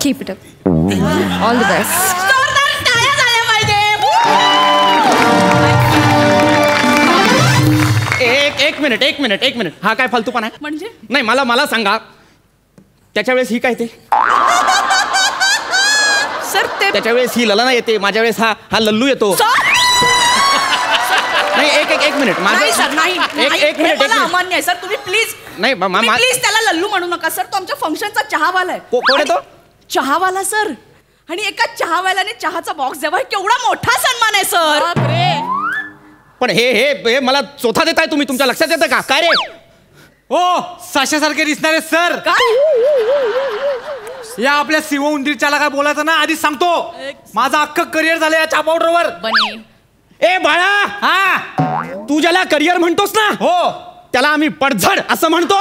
Keep it up. All the best. एक minute हा काय फालतूपणा आहे? म्हणजे नाही मला सांगा, त्याच्या वेळेस ही काय ते सर ते त्याच्या वेळेस ही ललना येते, माझ्या वेळेस हा लल्लू येतो. नाही एक मिनिट नाही सर, नाही एक मिनिट मला अमान्य आहे सर. तुम्ही प्लीज नाही प्लीज त्याला लल्लू म्हणू नका सर. तो आमच्या फंक्शनचा चहावाला आहे. कोण आहे तो? चहावाला सर. आणि एका चहावाल्याने चहाचा बॉक्स द्यावा, केवढा मोठा सन्मान आहे सर. पण हे मला चोथा देताय तुम्ही. तुमच्या लक्षात येतं का काय रे? हो, साशासारखे दिसणारे सर. या आपल्या शिव उंदीरच्याला काय बोलायचं ना, आधी सांगतो. माझं अख्खं करिअर झालं या चहा पावडरवर. बनी ए बाळा, हा तू ज्याला करिअर म्हणतोस ना, हो त्याला आम्ही पडझड असं म्हणतो.